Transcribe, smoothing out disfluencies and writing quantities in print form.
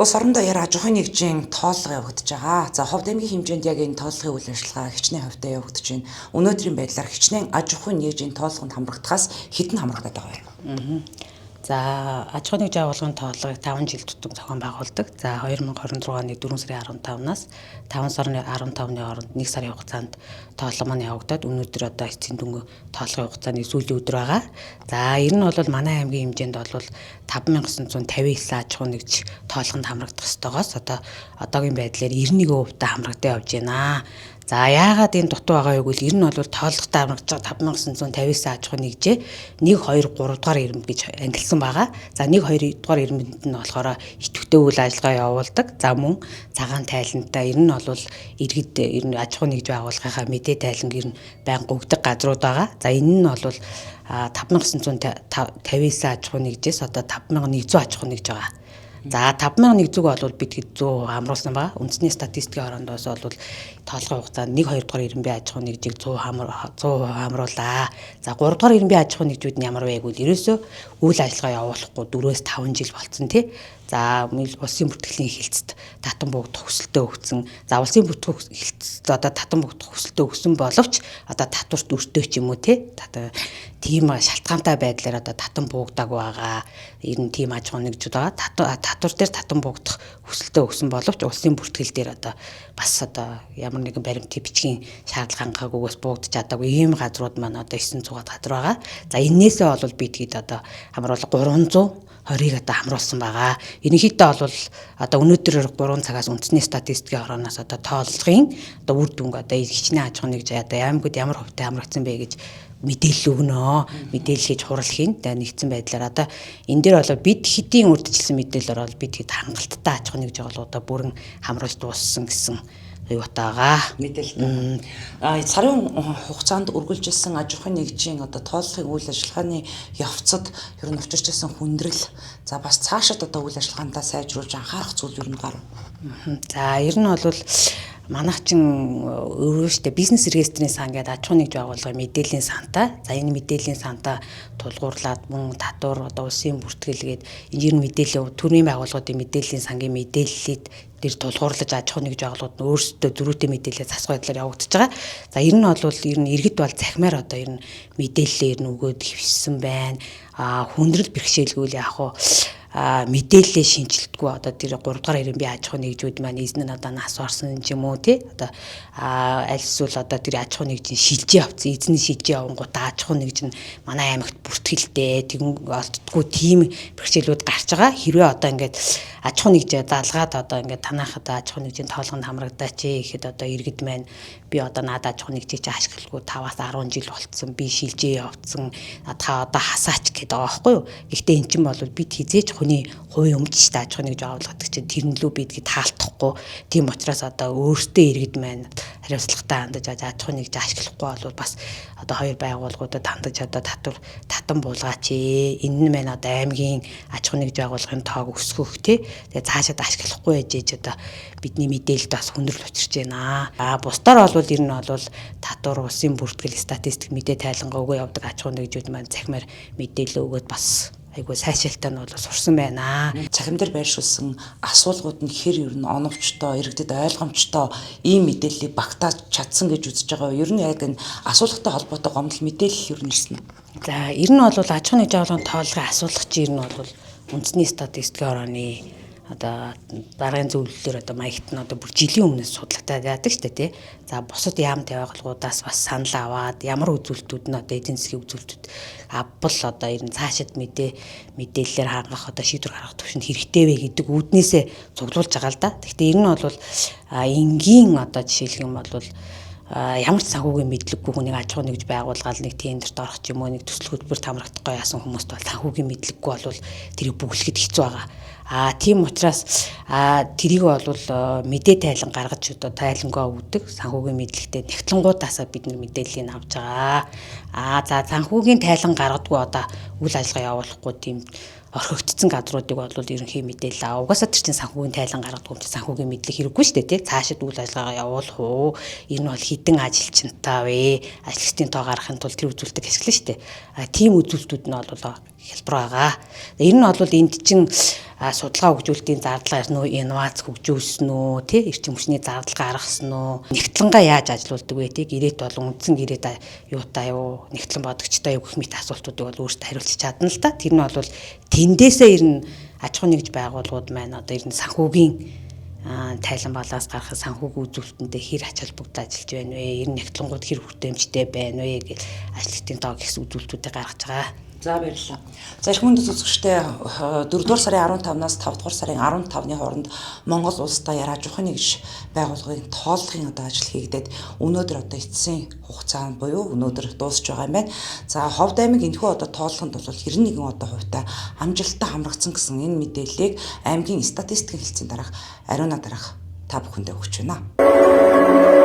Улс орондоо яар аж ахуйн нэгжийн тооллого явагдаж байгаа. За ховд аймгийн хэмжээнд яг энэ тооллогын үйл ажиллагаа хичнээн хавьтай явагдаж байна. Өнөөдрийн байдлаар хичнээн аж ахуйн нэгжийн тооллогонд хамрагдахаас хэдэн хамрагдаад байгаа юм? За аж ахуйн нэгжийн агуулгын тооллогыг 5 жил тутам зохион байгуулдаг. За 2026 оны 4 сарын 15-наас 5 сарын 15-ны хооронд 1 сарын хугацаанд тооллого маань явагдаад өнөөдөр одоо эцсийн дүнгийн тооллогын хугацааны сүүлийн өдөр байгаа. За ер нь бол манай аймгийн хэмжээнд бол 5959 аж ахуйн нэгж тооллогонд хамрагдах ёстойгоос одоогийн байдлаар 91% та хамрагдаж явж байна. За яагаад энэ дутуу байгаа юу гэвэл ер нь бол тооллоготой хамрагдаж байгаа 5959 аж ахуйн нэгжээ 1 2 3 дугаар ирэмб гэж ангилсан байгаа. За 1 2 дугаар ирэмбэнд нь болохоор идэвхтэй үйл ажиллагаа явуулдаг. За мөн цагаан тайлантай ер нь бол иргэд ер нь аж ахуйн нэгж байгууллагынхаа мэдээ тайланг ер нь байнга өгдөг газрууд байгаа. За энэ нь бол 5959 аж ахуйн нэгжээс одоо 5100 аж ахуйн нэгж байгаа. За 5100-г бол бид 100 хамруулсан байгаа. Үндэсний статистикийн орондоос бол тооллогын хугацаанд 1 2 дугаар ирэмбийн аж ахуйн нэгжийг 100 хамруулаа. За 3 дугаар ирэмбийн аж ахуйн нэгжүүд нь ямар вэ гэвэл ерөөсөө үйл ажиллагаа явуулахгүй 4-5 жил болцсон тий. За улсын бүртгэлийн хэлцэд татан буугдах хүсэлтээ өгсөн. За улсын бүртгэх хэлцэд татан буугдах хүсэлтээ өгсөн боловч татварт өртөө ч юм уу тий. Тийм шалтгаантай байдлаар татан буугдаг байгаа. Ер нь тийм аж ахуйн нэгжүүд байгаа. Татвар дээр татан буугдах хүсэлтээ өгсөн боловч улсын бүртгэл дээр бас ямар нэгэн баримтын бичгийн шаардлага хангахгүйгээс буугдаж чадаагүй ийм газрууд маань 900 газар байгаа. За энээсээ бол бид хамруулга 320-ыг хамруулсан байгаа. Ерөнхийдөө бол өнөөдөр 3 цагаас үндэсний статистикийн орооноос тооллогын үр дүнг хичнээн аж ахуйн нэгж аймагуд ямар хувьтай хамрагдсан бэ гэж мэдээлэл өгнө. Мэдээлэл хийж хурал хийн. Нэгдсэн байдлаар энэ дээр бол бид хэдийн урьдчилсан мэдээлэлээр бол бид хэд хангалттай аж ахуйн нэгж байгууллагуудаа бүрэн хамруулж дууссан гэсэн юутаага мэдээлэл. Сарын хугацаанд үргэлжилсэн аж ахуйн нэгжийн тооллогын үйл ажиллагааны явцад ер нь учирч байсан хүндрэл за бас цаашид үйл ажиллагаандаа сайжруулж анхаарах зүйл ер нь гарав. За ер нь бол манайх чин өөрөөсөө бизнес регистрийн сан гэдэг аж ахуйн нэгж байгууллагын мэдээллийн сантай. За энэ мэдээллийн сантаа тулгуурлаад мөн татвар улсын бүртгэлгээд энэ мэдээлэл төрийн байгууллагуудын мэдээллийн сангийн мэдээллийг дээр тулгуурлаж аж ахуйн нэгж байгууллагууд нь өөрсдөө зөрүүтэй мэдээлэл засах байдлаар явагдаж байгаа. За энэ нь бол ер нь иргэд бол захимаар ер нь мэдээллээр нь өгөөд хөвссөн байна. Хүндрэл бэрхшээлгүй яг мэдээлэлээ шинжилдэггүй тэр 3 дугаар ирэмбийн аж ахуйн нэгжүүд маань эзэн нь нас орсон юм уу тий аль эсвэл тэр аж ахуйн нэгжийн шилжиж авсан эзний шилжиж явангуудаа аж ахуйн нэгж нь манай аймагт бүртгэлтэй тэгэн олддгүй тийм бэрхшээлүүд гарч байгаа. Хэрвээ ингээд аж ахуйн нэгж залгаад ингээд танахад аж ахуйн нэгжийн тоолгонд хамрагдаач гэхэд иргэд маань би надад аж ахуйн нэгжийг ашиглахгүй 5-аас 10 жил болцсон би шилжээ явцсан та хасаач гэдэг байгаа байхгүй юу. Гэхдээ эн чинь бол бид хизээж хүний хувийн өмчтэй аж ахуйн нэгж байгууллагад чинь тэрнлүү бидгийг таалтахгүй. Тийм учраас өөртөө иргэд маань хариуцлагатай хандаж аж ахуйн нэгж ашиглахгүй бол бас хоёр байгууллагуудад хандаж татан буулгаач. Энэ нь маань аймгийн аж ахуйн нэгж байгууллагын тоог өсгөх тий. Тэгээ цаашаа ашиглахгүй ээжээж бидний мэдээлэлд бас хүндрэл учирч байна. Бусдаар бол ер нь бол татвар улсын бүртгэл статистик мэдээ тайлангаа өгөө явдаг аж ахуйн нэгжүүд маань захимаар мэдээлэл өгөөд бас айгуу сайшаалтай нь сурсан байна. Цахим дээр байршуулсан асуулгууд нь хэр ер нь оновчтой, иргэдэд ойлгомжтой ийм мэдээллийг багтааж чадсан гэж үзэж байгаа. Ер нь яг энэ асуулгатай холбоотой гомдол мэдээлэл ер нь ирсэн. За ер нь бол аж ахуйн нэгж байгууллагын тооллогын асуулга чи ер нь бол үндэсний статистикийн орооны дараагийн зөвлөлөөр маягт нь бүр жилийн өмнөөс судалгаатай яадаг шүү дээ тий. За бусад яамтай байгууллагуудаас бас санал аваад ямар үзүүлэлтүүд нь эдийн засгийн үзүүлэлтүүд авбал ер нь цаашид мэдээлэлээр хангах шийдвэр гаргах төвшөнд хэрэгтэй вэ гэдэг үүднээсээ цуглуулж байгаа л да. Гэхдээ ер нь бол энгийн жишээлх юм бол ямар ч санхүүгийн мэдлэггүй хүнийг аж ахуйн нэгж байгуулгаад нэг тендерт орох ч юм уу нэг төсөл хөтөлбөрт хамрагдахгүй яасан хүмүүст бол санхүүгийн мэдлэггүй бол тэрийг бүглэхэд хэцүү байгаа. Тийм учраас тэрийг бол мэдээ тайлан гаргаж тайлангаа өгдөг санхүүгийн мэдлэгтэй нэгтлэнгуудаасаа бид мэдээллийг авч байгаа. За санхүүгийн тайлан гаргадгүй үйл ажиллагаа явуулахгүй тийм орхигдсон газруудыг бол ерөнхий мэдээлэл угаасаа тэр чинь санхүүгийн тайлан гаргадаг юм чи санхүүгийн мэдлэг хэрэггүй шүү дээ тий. Цаашид үйл ажиллагаа явуулах уу? Энэ бол хідэн ажилчинтай вэ? Ажлагчдын тоо гаргахын тулд тэр үзүүлэлтийг ашиглана шүү дээ. Тийм үзүүлэлтүүд нь бол хялбар байгаа. Энэ нь бол энд чинь судалгаа хөгжүүлэлтийн зардал гарсан уу, инновац хөгжүүлсэн үү, тий эрчим хүчний зардал гаргасан уу, нэгтлэнгаа яаж ажилуулдаг вэ, тий гэрээт бол үндсэн гэрээт юутай юу, нэгтлэн бодогчтой юу гэх мэт асуултуудыг бол өөрсдөө хариулж чадна л да. Тэр нь бол тэндээсээ ирнэ аж ахуйн нэгж байгууллагууд маань одоо ирнэ санхүүгийн тайлан балаас гарах санхүүгийн үзүүлэлтэндээ хэр ач холбогдол ажиллаж байна вэ? Ер нь нэгтлэнгууд хэр хүртээмжтэй байна вэ гэж ажлын тоо гис үзүүлэлтүүдийг гаргаж байгаа. За баярлалаа. За их хүнд үзэгчтэй 4-р сарын 15-наас 5-р сарын 15-ны хооронд Монгол улс даяар аж ахуйн нэгж байгууллагын тооллогын одоо ажил хийгдээд өнөөдөр одоо эцсийн хугацаанд буюу өнөөдөр дуусч байгаа юм байна. За Ховд аймаг энэхүү одоо тооллогонд бол 91 одоо хувьтай амжилттай хамрагдсан гэсэн энэ мэдээллийг аймгийн статистикийн хэлтсийн дараах ариуна дараах та бүхэндээ өгч байна.